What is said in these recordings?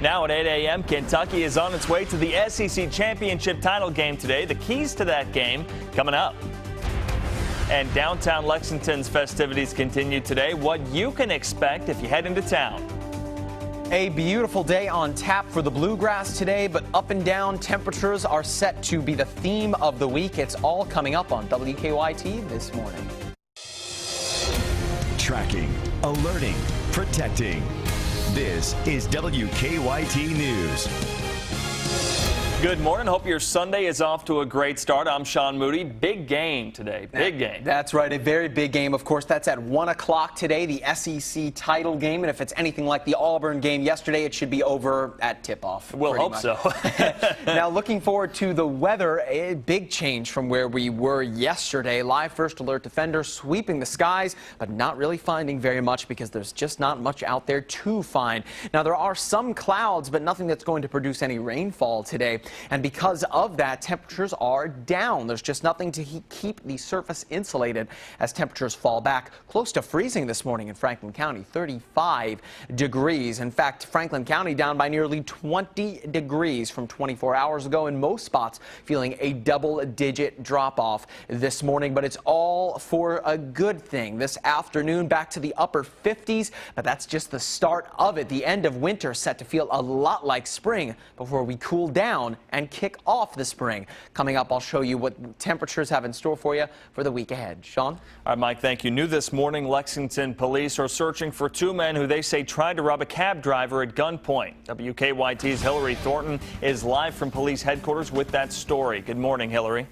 Now at 8 a.m., Kentucky is on its way to the SEC Championship title game today. The keys to that game coming up. And downtown Lexington's festivities continue today. What you can expect if you head into town. A beautiful day on tap for the Bluegrass today, but up and down temperatures are set to be the theme of the week. It's all coming up on WKYT this morning. Tracking, alerting, protecting. This is WKYT News. Good morning. Hope your Sunday is off to a great start. I'm Sean Moody. Big game today. Big game. That's right. A very big game. Of course, that's at 1 o'clock today, the SEC title game. And if it's anything like the Auburn game yesterday, it should be over at tip-off. We'll hope so. Now, looking forward to the weather, a big change from where we were yesterday. Live first alert defender sweeping the skies, but not really finding very much because there's just not much out there to find. Now, there are some clouds, but nothing that's going to produce any rainfall today. And because of that, temperatures are down. There's just nothing to keep the surface insulated as temperatures fall back close to freezing this morning in Franklin County, 35 degrees. In fact, Franklin County down by nearly 20 degrees from 24 hours ago. In most spots, feeling a double-digit drop-off this morning. But it's all for a good thing. This afternoon, back to the upper 50s. But that's just the start of it. The end of winter set to feel a lot like spring before we cool down and kick off the spring. Coming up, I'll show you what temperatures have in store for you for the week ahead. Sean? All right, Mike, thank you. New this morning, Lexington police are searching for two men who they say tried to rob a cab driver at gunpoint. WKYT's Hillary Thornton is live from police headquarters with that story. Good morning, Hillary.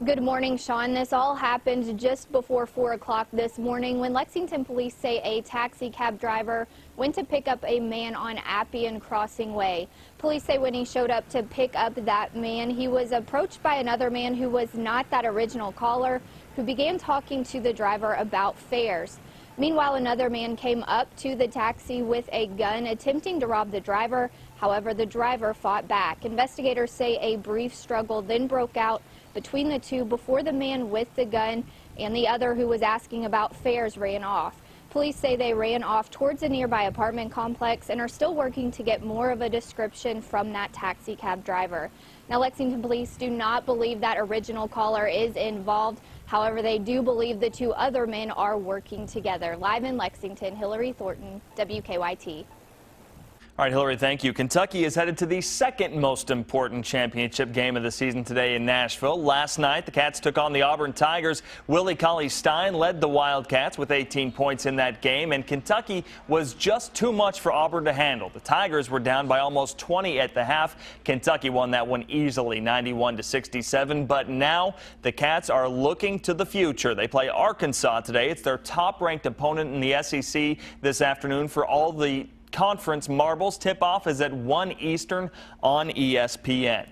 Good morning, Sean. This all happened just before 4 o'clock this morning when Lexington police say a taxi cab driver went to pick up a man on Appian Crossing Way. Police say when he showed up to pick up that man, he was approached by another man who was not that original caller, who began talking to the driver about fares. Meanwhile, another man came up to the taxi with a gun, attempting to rob the driver. However, the driver fought back. Investigators say a brief struggle then broke out between the two before the man with the gun and the other who was asking about fares ran off. Police say they ran off towards a nearby apartment complex and are still working to get more of a description from that taxi cab driver. Now, Lexington police do not believe that original caller is involved. However, they do believe the two other men are working together. Live in Lexington, Hillary Thornton, WKYT. All right, Hillary, thank you. Kentucky is headed to the second most important championship game of the season today in Nashville. Last night, the Cats took on the Auburn Tigers. Willie Cauley-Stein led the Wildcats with 18 points in that game, and Kentucky was just too much for Auburn to handle. The Tigers were down by almost 20 at the half. Kentucky won that one easily, 91-67. But now the Cats are looking to the future. They play Arkansas today. It's their top-ranked opponent in the SEC this afternoon for all the conference marbles. Tip-off is at 1 Eastern on ESPN.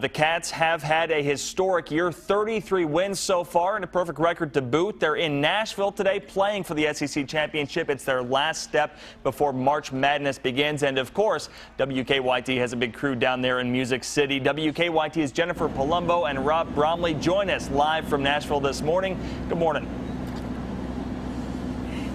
The Cats have had a historic year, 33 wins so far and a perfect record to boot. They're in Nashville today playing for the SEC Championship. It's their last step before March Madness begins. And, of course, WKYT has a big crew down there in Music City. WKYT's Jennifer Palumbo and Rob Bromley join us live from Nashville this morning. Good morning.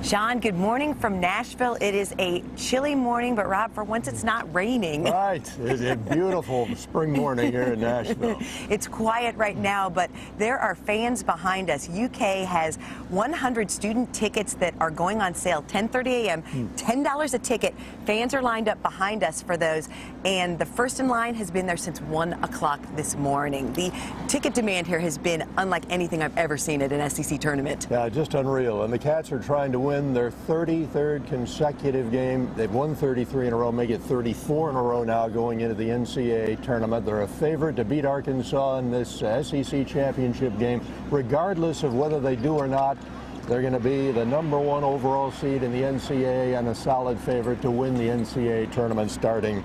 Sean, good morning from Nashville. It is a chilly morning, but Rob, for once it's not raining. Right. It's a beautiful spring morning here in Nashville. It's quiet right now, but there are fans behind us. UK has 100 student tickets that are going on sale 10:30 a.m., $10 a ticket. Fans are lined up behind us for those, and the first in line has been there since 1 o'clock this morning. The ticket demand here has been unlike anything I've ever seen at an SEC tournament. Yeah, just unreal. And the Cats are trying to win their 33rd consecutive game. They've won 33 in a row, make it 34 in a row now going into the NCAA tournament. They're a favorite to beat Arkansas in this SEC championship game. Regardless of whether they do or not, they're going to be the #1 overall seed in the NCAA and a solid favorite to win the NCAA tournament starting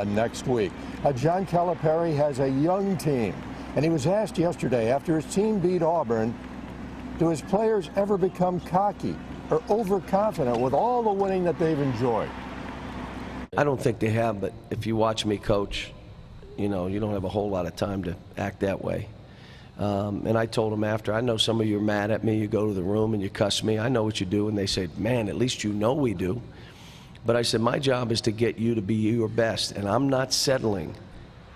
next week. John Calipari has a young team, and he was asked yesterday after his team beat Auburn, do his players ever become cocky or overconfident with all the winning that they've enjoyed? I don't think they have, but if you watch me coach, you know, you don't have a whole lot of time to act that way. And I told them after, I know some of you are mad at me, you go to the room and you cuss me, I know what you do, and they said, man, at least you know we do. But I said, my job is to get you to be your best, and I'm not settling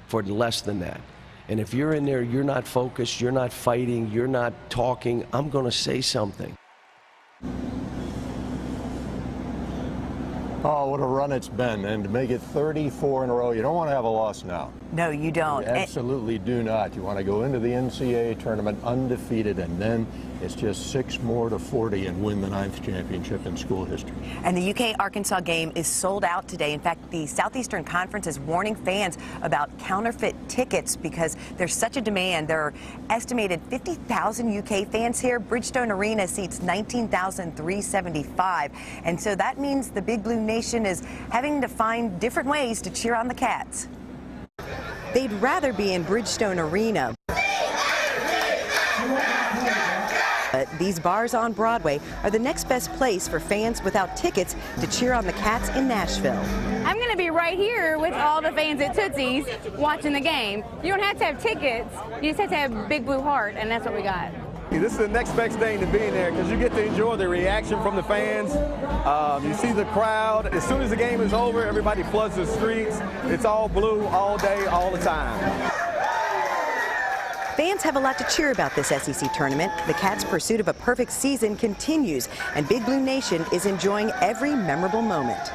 for less than that. And if you're in there, you're not focused, you're not fighting, you're not talking, I'm going to say something. Oh, what a run it's been, and to make it 34 in a row, you don't want to have a loss now. No, you don't. You absolutely do not. You want to go into the NCAA tournament undefeated, and then it's just 6 more to 40 and win the 9th championship in school history. And the UK-Arkansas game is sold out today. In fact, the Southeastern Conference is warning fans about counterfeit tickets because there's such a demand. There are estimated 50,000 UK fans here. Bridgestone Arena seats 19,375. And so that means the Big Blue Nation is having to find different ways to cheer on the Cats. They'd rather be in Bridgestone Arena. But these bars on Broadway are the next best place for fans without tickets to cheer on the Cats in Nashville. I'm going to be right here with all the fans at Tootsie's watching the game. You don't have to have tickets. You just have to have a big blue heart, and that's what we got. This is the next best thing to being there because you get to enjoy the reaction from the fans. You see the crowd. As soon as the game is over, everybody floods the streets. It's all blue all day, all the time. Fans have a lot to cheer about this SEC tournament. The Cats' pursuit of a perfect season continues, and Big Blue Nation is enjoying every memorable moment.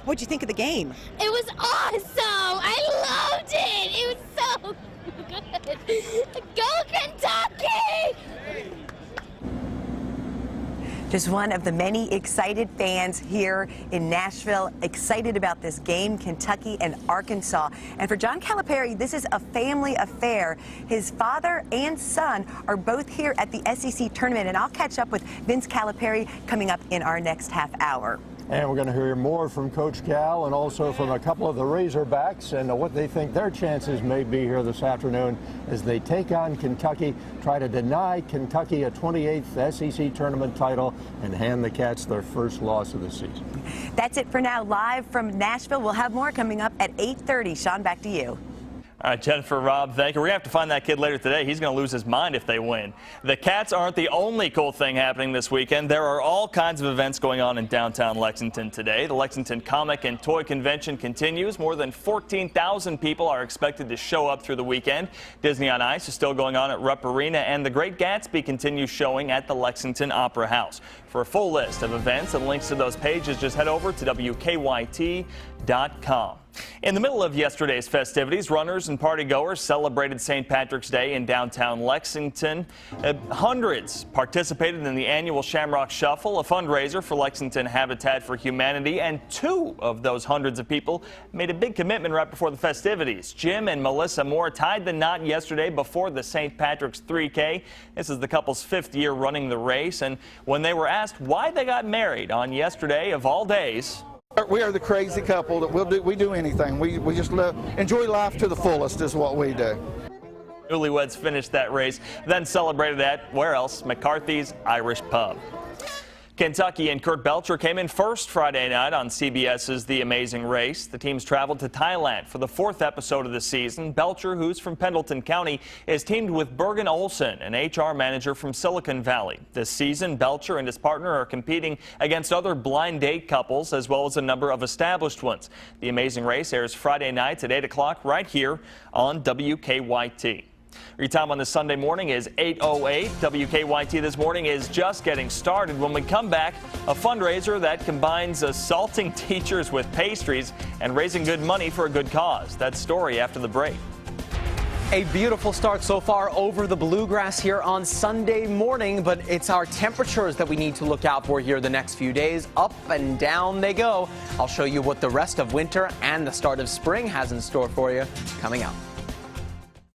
What'd you think of the game? It was awesome! I loved it! It was so good! Go Kentucky! Just one of the many excited fans here in Nashville, excited about this game, Kentucky and Arkansas. And for John Calipari, this is a family affair. His father and son are both here at the SEC tournament, and I'll catch up with Vince Calipari coming up in our next half hour. And we're going to hear more from Coach Cal and also from a couple of the Razorbacks and what they think their chances may be here this afternoon as they take on Kentucky, try to deny Kentucky a 28th SEC tournament title and hand the Cats their first loss of the season. That's it for now. Live from Nashville. We'll have more coming up at 8:30. Sean, back to you. All right, Jennifer, Rob, thank you. We're going to have to find that kid later today. He's going to lose his mind if they win. The Cats aren't the only cool thing happening this weekend. There are all kinds of events going on in downtown Lexington today. The Lexington Comic and Toy Convention continues. More than 14,000 people are expected to show up through the weekend. Disney on Ice is still going on at Rupp Arena, and The Great Gatsby continues showing at the Lexington Opera House. For a full list of events and links to those pages, just head over to WKYT.com. In the middle of yesterday's festivities, runners and partygoers celebrated St. Patrick's Day in downtown Lexington. Hundreds participated in the annual Shamrock Shuffle, a fundraiser for Lexington Habitat for Humanity, and 2 of those hundreds of people made a big commitment right before the festivities. Jim and Melissa Moore tied the knot yesterday before the St. Patrick's 3K. This is the couple's 5th year running the race, and when they were asked why they got married on yesterday of all days, we are the crazy couple that we do anything. We just enjoy life to the fullest is what we do. Newlyweds finished that race, then celebrated at, where else, McCarthy's Irish Pub. Kentucky and Kurt Belcher came in first Friday night on CBS's The Amazing Race. The teams traveled to Thailand for the 4th episode of the season. Belcher, who's from Pendleton County, is teamed with Bergen Olsen, an HR manager from Silicon Valley. This season, Belcher and his partner are competing against other blind date couples as well as a number of established ones. The Amazing Race airs Friday nights at 8 o'clock right here on WKYT. Your time on this Sunday morning is 8:08. WKYT this morning is just getting started. When we come back, a fundraiser that combines assaulting teachers with pastries and raising good money for a good cause. That story after the break. A beautiful start so far over the bluegrass here on Sunday morning, but it's our temperatures that we need to look out for here the next few days. Up and down they go. I'll show you what the rest of winter and the start of spring has in store for you coming up.